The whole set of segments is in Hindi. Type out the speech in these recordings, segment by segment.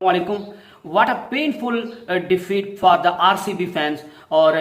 Alaikum. What a painful defeat for the RCB fans और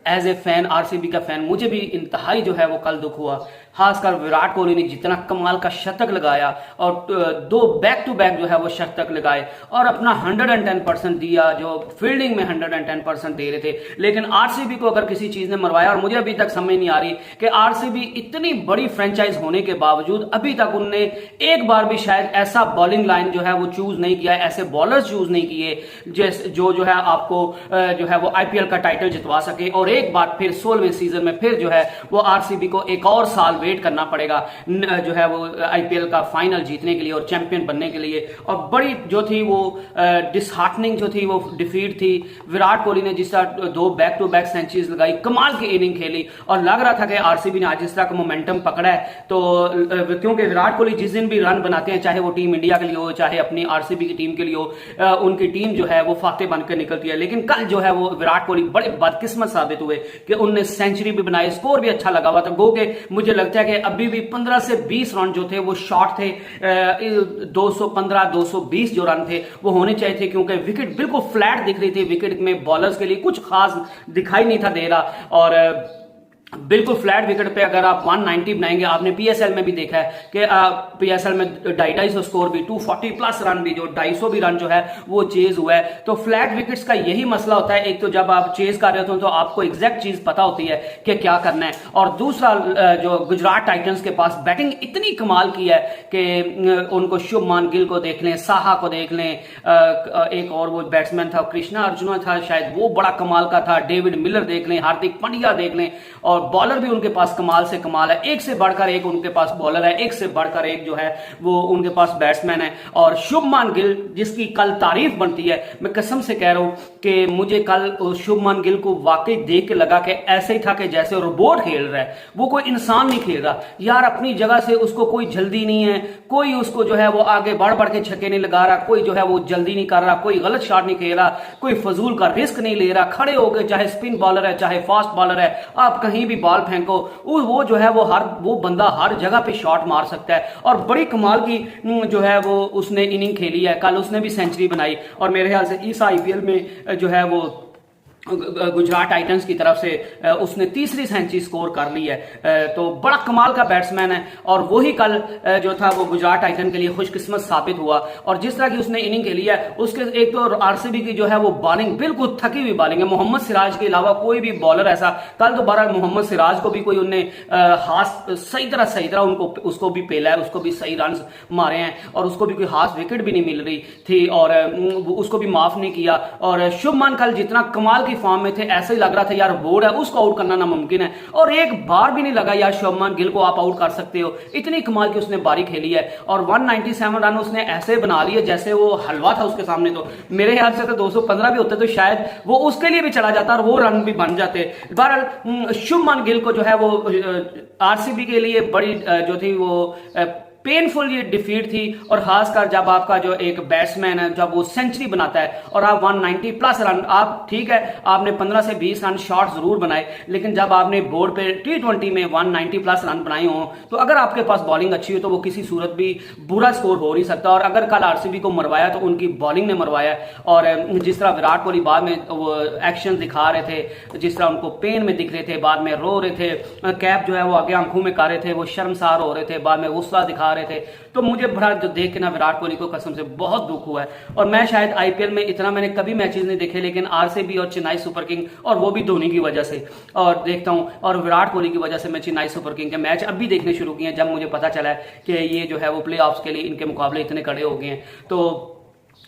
एज ए फैन आरसीबी का फैन मुझे भी इंतहाई जो है वो कल दुख हुआ। खासकर विराट कोहली ने जितना कमाल का शतक लगाया और दो बैक टू बैक जो है वो शतक लगाए और अपना 110% दिया, जो फील्डिंग में 110% दे रहे थे। लेकिन आरसीबी को अगर किसी चीज ने मरवाया, और मुझे अभी तक समझ नहीं आ रही कि आरसीबी इतनी बड़ी फ्रेंचाइज होने के बावजूद अभी तक उनने एक बार भी शायद ऐसा बॉलिंग लाइन जो है वो चूज नहीं किया, ऐसे बॉलर चूज नहीं किए जो है आपको जो है वो आईपीएल का टाइटल जितवा सके। और एक बार फिर 16वें सीजन में फिर जो है वो आरसीबी को एक और साल वेट करना पड़ेगा जो है वो आईपीएल का फाइनल जीतने के लिए और चैंपियन बनने के लिए। और बड़ी जो थी वो डिसहार्टनिंग जो थी वो डिफीट थी। विराट कोहली ने जिस तरह दो बैक टू बैक सेंचुरीज लगाई, कमाल की इनिंग खेली और लग रहा था कि आरसीबी ने आज जिस तरह का मोमेंटम पकड़ा है, तो क्योंकि विराट कोहली जिस दिन भी रन बनाते हैं, चाहे वो टीम इंडिया के लिए हो चाहे अपनी आरसीबी की टीम के लिए हो, उनकी टीम जो है वो फाते बनकर निकलती है। लेकिन कल जो है वो विराट कोहली बड़े बदकिस्मत साबित हुए कि उनने सेंचुरी भी बनाई, स्कोर भी अच्छा लगा हुआ था। गो के मुझे लगता है कि अभी भी 15 से 20 रन जो थे वो शॉर्ट थे। 215 220 जो रन थे वो होने चाहिए थे, क्योंकि विकेट बिल्कुल फ्लैट दिख रही थी। विकेट में बॉलर्स के लिए कुछ खास दिखाई नहीं था दे रहा और बिल्कुल फ्लैट विकेट पे अगर आप 190 बनाएंगे, आपने पीएसएल में भी देखा है कि पीएसएल में 250 स्कोर भी, 240 प्लस रन भी, जो 250 भी रन जो है वो चेज हुआ है। तो फ्लैट विकेट्स का यही मसला होता है। एक तो जब आप चेज कर रहे हो तो आपको एग्जैक्ट चीज पता होती है कि क्या करना है, और दूसरा जो गुजरात टाइटंस के पास बैटिंग इतनी कमाल की है कि उनको शुभमान गिल को देख लें, साहा को देख लें, एक और वो बैट्समैन था कृष्णा अर्जुना था शायद, वो बड़ा कमाल का था। डेविड मिलर देख लें, हार्दिक पांड्या देख लें, और बॉलर भी उनके पास कमाल से कमाल है। एक से बढ़कर एक उनके पास बॉलर है, एक से बढ़कर एक जो है वो उनके पास बैट्समैन है। और शुभमान गिल जिसकी कल तारीफ बनती है, मैं कसम से कह रहा हूं कि मुझे कल शुभमान गिल को वाकई देख के लगा कि ऐसे ही था कि जैसे रोबोट खेल रहा है, वो कोई इंसान नहीं खेल रहा यार। अपनी जगह से उसको कोई जल्दी नहीं है, कोई उसको जो है वो आगे बढ़ बढ़ के छक्के नहीं लगा रहा, कोई जो है वो जल्दी नहीं कर रहा, कोई गलत शॉट नहीं खेल रहा, कोई फजूल का रिस्क नहीं ले रहा। खड़े होकर चाहे स्पिन बॉलर है चाहे फास्ट बॉलर है, आप कहीं भी बॉल फेंको, वो जो है वो बंदा हर जगह पे शॉट मार सकता है। और बड़ी कमाल की जो है वो उसने इनिंग खेली है। कल उसने भी सेंचुरी बनाई और मेरे ख्याल से इस आईपीएल में जो है वो गुजरात टाइटंस की तरफ से उसने तीसरी सेंचुरी स्कोर कर ली है। तो बड़ा कमाल का बैट्समैन है और वही कल जो था वो गुजरात टाइटन के लिए खुशकिस्मत साबित हुआ। और जिस तरह की उसने इनिंग खेली है, उसके एक तो आरसीबी की जो है वो बॉलिंग बिल्कुल थकी हुई बॉलिंग है। मोहम्मद सिराज के अलावा कोई भी बॉलर ऐसा, कल तो बहरहाल मोहम्मद सिराज को भी कोई उनने सही तरह उनको उसको भी पेला है, उसको भी सही रन मारे हैं और उसको भी कोई खास विकेट भी नहीं मिल रही थी और उसको भी माफ नहीं किया। और शुभमान कल जितना कमाल फॉर्म में थे, ऐसे ही लग रहा था यार बोर्ड है, उसको आउट करना नामुमकिन है। और एक बार भी नहीं लगा यार शुभमान गिल को आप आउट कर सकते हो, इतनी कमाल की उसने बारी खेली है। और 197 रन उसने ऐसे बना लिए जैसे वो हलवा था उसके सामने। तो मेरे ख्याल से तो 215 भी होते तो शायद वो उसके लिए भी चला जाता और वो रन भी बन जाते। बहरहाल शुभमान गिल को जो है वो आरसीबी के लिए बड़ी जो थी वो पेनफुल ये डिफीट थी। और खासकर जब आपका जो एक बैट्समैन है जब वो सेंचुरी बनाता है और आप 190 प्लस रन, आप ठीक है आपने 15 से 20 रन शॉट जरूर बनाए, लेकिन जब आपने बोर्ड पे T20 में 190 प्लस रन बनाए हो तो अगर आपके पास बॉलिंग अच्छी हो तो वो किसी सूरत भी बुरा स्कोर हो नहीं सकता। और अगर कल आरसीबी को मरवाया तो उनकी बॉलिंग ने मरवाया। और जिस तरह विराट कोहली बाद में वो एक्शन दिखा रहे थे, जिस तरह उनको पेन में दिख रहे थे, बाद में रो रहे थे, कैप जो है वो आगे आंखों में कर रहे थे, वो शर्मसार हो रहे थे, बाद में गुस्सा दिखा रहे थे। तो मुझे बड़ा जो देख के ना विराट कोहली को कसम से बहुत दुख हुआ है। और मैं शायद आईपीएल में इतना मैंने कभी मैचेस नहीं देखे, लेकिन आरसीबी और चेन्नई सुपर किंग, और वो भी धोनी की वजह से और देखता हूं, और विराट कोहली की वजह से मैं चेन्नई सुपर किंग के मैच अब भी देखने शुरू किए हैं जब मुझे पता चला है कि ये जो है वो प्ले ऑफ्स के लिए इनके मुकाबले इतने कड़े हो गए हैं। तो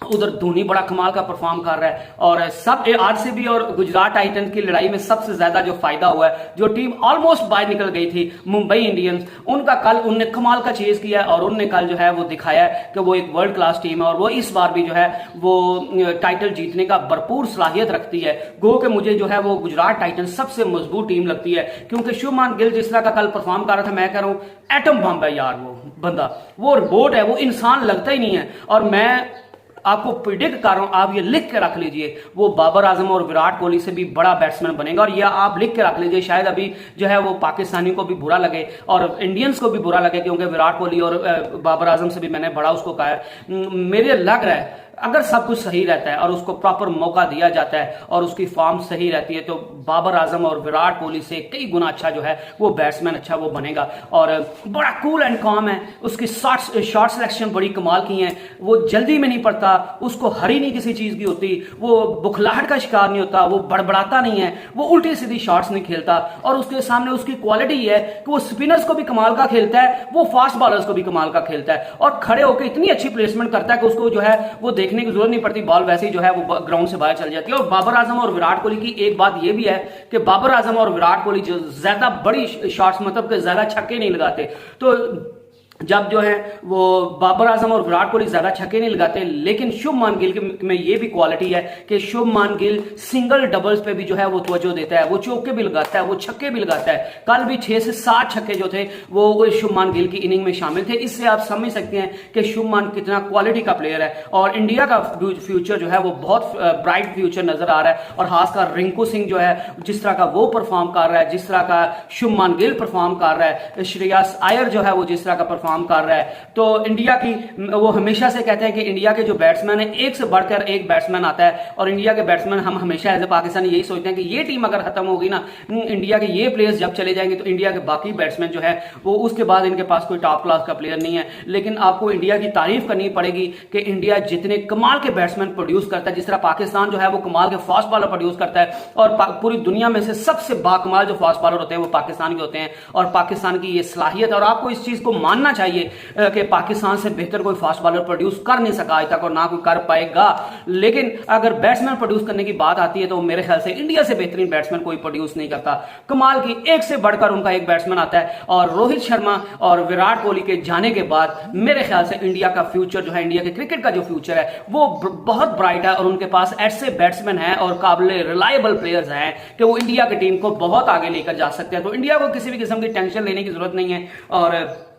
उधर धोनी बड़ा कमाल का परफॉर्म कर रहा है। और सब आरसीबी और गुजरात टाइटंस की लड़ाई में सबसे ज्यादा जो फायदा हुआ है, जो टीम ऑलमोस्ट बाहर निकल गई थी मुंबई इंडियंस, उनका कल उनने कमाल का चेज किया और उनने कल जो है वो दिखाया कि वो एक वर्ल्ड क्लास टीम है और वो इस बार भी जो है वो टाइटल जीतने का भरपूर सलाहियत रखती है। गो के मुझे जो है वो गुजरात टाइटंस सबसे मजबूत टीम लगती है, क्योंकि शुभमान गिल जिस तरह का कल परफॉर्म कर रहा था, मैं कह रहा हूं एटम बम है यार वो बंदा, वो रोबोट है, वो इंसान लगता ही नहीं है। और मैं आपको प्रिडिक्ट कर रहा हूं, आप ये लिख के रख लीजिए, वो बाबर आजम और विराट कोहली से भी बड़ा बैट्समैन बनेगा। और यह आप लिख के रख लीजिए, शायद अभी जो है वो पाकिस्तानी को भी बुरा लगे और इंडियंस को भी बुरा लगे, क्योंकि विराट कोहली और बाबर आजम से भी मैंने बड़ा उसको कहा है। मेरे लग रहा है अगर सब कुछ सही रहता है और उसको प्रॉपर मौका दिया जाता है और उसकी फॉर्म सही रहती है तो बाबर आजम और विराट कोहली से कई गुना अच्छा जो है वो बैट्समैन अच्छा वो बनेगा। और बड़ा कूल एंड कॉम है, उसकी शॉट सिलेक्शन बड़ी कमाल की है, वो जल्दी में नहीं पड़ता, उसको हरी नहीं किसी चीज की होती, वो बुखलाहट का शिकार नहीं होता, वो बड़बड़ाता नहीं है, वो उल्टी सीधी शॉट्स नहीं खेलता। और उसके सामने उसकी क्वालिटी है कि वो स्पिनर्स को भी कमाल का खेलता है, वो फास्ट बॉलर्स को भी कमाल का खेलता है और खड़े होकर इतनी अच्छी प्लेसमेंट करता है कि उसको जो है वो देखने की जरूरत नहीं पड़ती, बॉल वैसे ही जो है वो ग्राउंड से बाहर चल जाती है। और बाबर आजम और विराट कोहली की एक बात ये भी है कि बाबर आजम और विराट कोहली जो ज्यादा बड़ी शॉट्स मतलब कि ज्यादा छक्के नहीं लगाते, तो जब जो है वो बाबर आजम और विराट कोहली ज्यादा छक्के नहीं लगाते, लेकिन शुभमान गिल में ये भी क्वालिटी है कि शुभमान गिल सिंगल डबल्स पे भी जो है वो तवज्जो देता है, वो चौके भी लगाता है, वो छक्के भी लगाता है। कल भी 6 से 7 छक्के जो थे वो शुभमान गिल की इनिंग में शामिल थे। इससे आप समझ सकते हैं कि शुभमान कितना क्वालिटी का प्लेयर है और इंडिया का फ्यूचर जो है वो बहुत ब्राइट फ्यूचर नजर आ रहा है। और खासकर रिंकू सिंह जो है जिस तरह का वो परफॉर्म कर रहा है, जिस तरह का शुभमान गिल परफॉर्म कर रहा है, श्रेयस अय्यर जो है वो जिस तरह का परफॉर्म कर रहा है, तो इंडिया की वो हमेशा से कहते हैं कि इंडिया के जो बैट्समैन है एक से बढ़कर एक बैट्समैन आता है। और इंडिया के बैट्समैन हम हमेशा एज ए पाकिस्तानी यही सोचते हैं कि ये टीम अगर खत्म होगी ना, इंडिया के ये प्लेयर्स जब चले जाएंगे तो इंडिया के बाकी बैट्समैन जो है वो उसके बाद इनके पास कोई टॉप क्लास का प्लेयर नहीं है। लेकिन आपको इंडिया की तारीफ करनी पड़ेगी कि इंडिया जितने कमाल के बैट्समैन प्रोड्यूस करता है, जिस तरह पाकिस्तान जो है वो कमाल के फास्ट बॉलर प्रोड्यूस करता है और पूरी दुनिया में से सबसे बाकमाल जो फास्ट बॉलर होते हैं वो पाकिस्तान के होते हैं। और पाकिस्तान की ये सलाहियत, और आपको इस चीज को मानना चाहिए कि पाकिस्तान से बेहतर कोई फास्ट बॉलर प्रोड्यूस कर नहीं सका आज तक और ना कोई कर पाएगा। लेकिन अगर बैट्समैन प्रोड्यूस करने की बात आती है तो मेरे ख्याल से इंडिया से बेहतरीन बैट्समैन कोई प्रोड्यूस नहीं करता। कमाल की एक से बढ़कर उनका एक बैट्समैन आता है और रोहित शर्मा और विराट कोहली के जाने के बाद मेरे ख्याल से इंडिया का फ्यूचर जो है, इंडिया के क्रिकेट का जो फ्यूचर है वो बहुत ब्राइट है। और उनके पास ऐसे बैट्समैन हैं और काबिल रिलायबल प्लेयर्स हैं कि वो इंडिया की टीम को बहुत आगे लेकर जा सकते हैं। तो इंडिया को किसी भी किस्म की टेंशन लेने की जरूरत नहीं है। और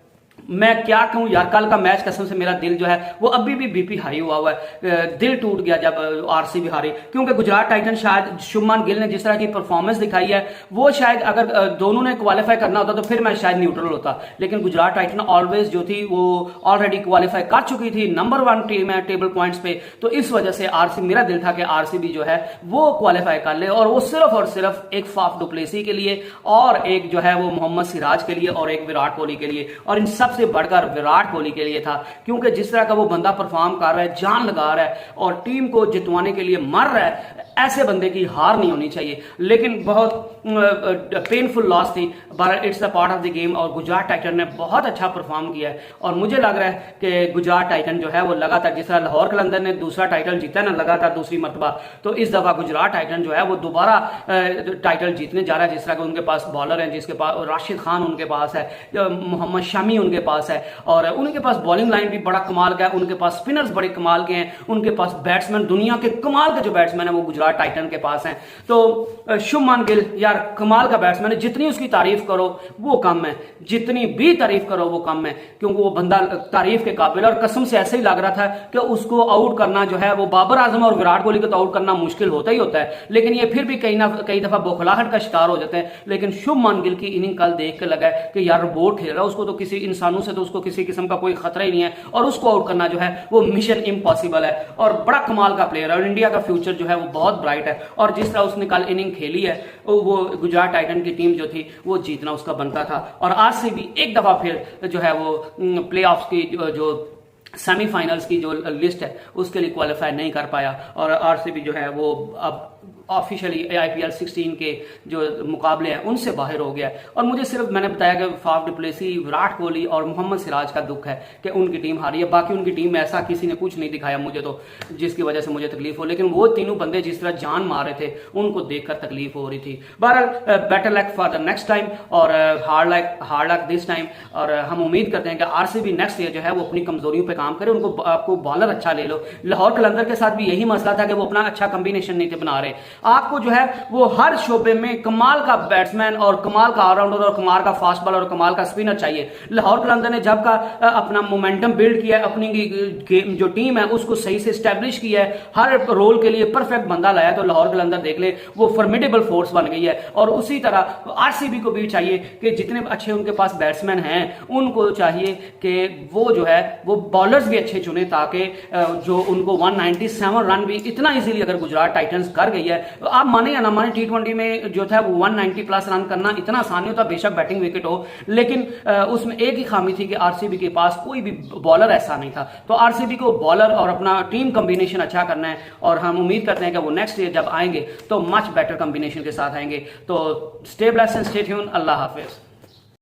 मैं क्या कहूं यार, कल का मैच कसम से मेरा दिल जो है वो अभी भी बीपी हाई हुआ है, दिल टूट गया जब आरसीबी हारी, क्योंकि गुजरात टाइटन शायद शुभमान गिल ने जिस तरह की परफॉर्मेंस दिखाई है वो शायद अगर दोनों ने क्वालिफाई करना होता तो फिर मैं शायद न्यूट्रल होता। लेकिन गुजरात टाइटन ऑलवेज जो थी वो ऑलरेडी क्वालिफाई कर चुकी थी, नंबर 1 टीम है टेबल पॉइंट्स पे, तो इस वजह से आरसीबी, मेरा दिल था कि आरसीबी जो है वो क्वालिफाई कर ले और वो सिर्फ और सिर्फ एक फाफ डुप्लेसी के लिए और एक जो है वो मोहम्मद सिराज के लिए और एक विराट कोहली के लिए, और इन सबसे बढ़कर विराट कोहली के लिए था। क्योंकि जिस तरह का वो बंदा परफॉर्म कर रहा है, जान लगा रहा है और टीम को जितवाने के लिए मर रहा है, ऐसे बंदे की हार नहीं होनी चाहिए। लेकिन बहुत पेनफुल लॉस थी, but it's the part of the game और गुजरात टाइटन ने बहुत अच्छा परफॉर्म किया है। और मुझे लग रहा है कि गुजरात टाइटन जो है वो लगातार, जिस तरह लाहौर कलंदर ने दूसरा टाइटल जीता ना लगातार दूसरी मरतबा, तो इस दफा गुजरात टाइटन जो है वो दोबारा टाइटल जीतने जा रहा है। जिस तरह के उनके पास बॉलर हैं, जिसके पास राशिद खान उनके पास है, मोहम्मद शमी उनके पास है और उनके पास बॉलिंग लाइन भी बड़ा कमाल का है, उनके पास स्पिनर्स बड़े कमाल के हैं, उनके पास बैट्समैन दुनिया के कमाल के जो बैट्समैन है वो गुजरात टाइटन के पास हैं। तो शुभमान गिल यार कमाल का बैट्समैन है, जितनी उसकी तारीफ करो वो कम है, जितनी भी तारीफ करो वो कम है, क्योंकि वो बंदा तारीफ के काबिल। और कसम से ऐसे ही लग रहा था कि उसको आउट करना जो है वो बाबर आजम और विराट कोहली को तो आउट करना मुश्किल होता ही होता है, लेकिन ये फिर भी कई दफा बौखलाहट का शिकार हो जाते हैं। लेकिन शुभमान गिल की इनिंग कल देख के लगा कि यार रोबोट खेल रहा है, उसको तो किसी इंसानों से तो उसको किसी किस्म का कोई खतरा ही नहीं है और उसको आउट करना जो है वो मिशन इम्पॉसिबल है। और बड़ा कमाल का प्लेयर है और इंडिया का फ्यूचर जो है वो बहुत ब्राइट है। और जिस तरह उसने कल इनिंग खेली है वो गुजरात टाइटन की टीम जो थी वो जीतना उसका बनता था। और आज से भी एक दफा फिर जो है वो प्ले ऑफ की जो सेमीफाइनल्स की जो लिस्ट है उसके लिए क्वालिफाई नहीं कर पाया और आरसीबी जो है वो अब ऑफिशियली आईपीएल 16 के जो मुकाबले हैं उनसे बाहर हो गया है। और मुझे सिर्फ मैंने बताया कि फाफ डुप्लेसी, विराट कोहली और मोहम्मद सिराज का दुख है कि उनकी टीम हारी है। बाकी उनकी टीम में ऐसा किसी ने कुछ नहीं दिखाया मुझे तो जिसकी वजह से मुझे तकलीफ हो, लेकिन वो तीनों बंदे जिस तरह जान मार रहे थे उनको देखकर तकलीफ हो रही थी। बहरहाल better luck for the next time और हार्ड लक दिस टाइम। और हम उम्मीद करते हैं कि आरसीबी नेक्स्ट ईयर जो है वो अपनी कमजोरियों पर काम करे, उनको आपको बॉलर अच्छा ले लो। लाहौर कलंदर के साथ भी यही मसला था कि वो अपना अच्छा कॉम्बिनेशन नहीं थे बना रहे, आपको जो है वो हर शोबे में कमाल का बैट्समैन और कमाल का ऑलराउंडर और कमाल का फास्ट बॉलर और कमाल का स्पिनर चाहिए। लाहौर कलंदर ने जब का अपना मोमेंटम बिल्ड किया है, अपनी जो टीम है उसको सही से स्टैब्लिश किया है, हर रोल के लिए परफेक्ट बंदा लाया, तो लाहौर कलंदर देख ले वो फॉर्मिडेबल फोर्स बन गई है। और उसी तरह आरसीबी को भी चाहिए कि जितने अच्छे उनके पास बैट्समैन हैं उनको चाहिए कि वो जो है वो बॉलर्स भी अच्छे चुने, ताकि जो उनको 197 रन भी इतना इजीली अगर गुजरात टाइटंस कर गई है, तो आप माने या ना माने T20 में जो था वो 190 प्लस रन करना इतना आसान नहीं होता, बेशक बैटिंग विकेट हो, लेकिन उसमें एक ही खामी थी कि आरसीबी के पास कोई भी बॉलर ऐसा नहीं था। तो आरसीबी को बॉलर और अपना टीम कॉम्बिनेशन अच्छा करना है, और हम उम्मीद करते हैं कि वो नेक्स्ट ईयर जब आएंगे तो मच बेटर कॉम्बिनेशन के साथ आएंगे। तो stay blessed and stay tuned. Allah Hafiz.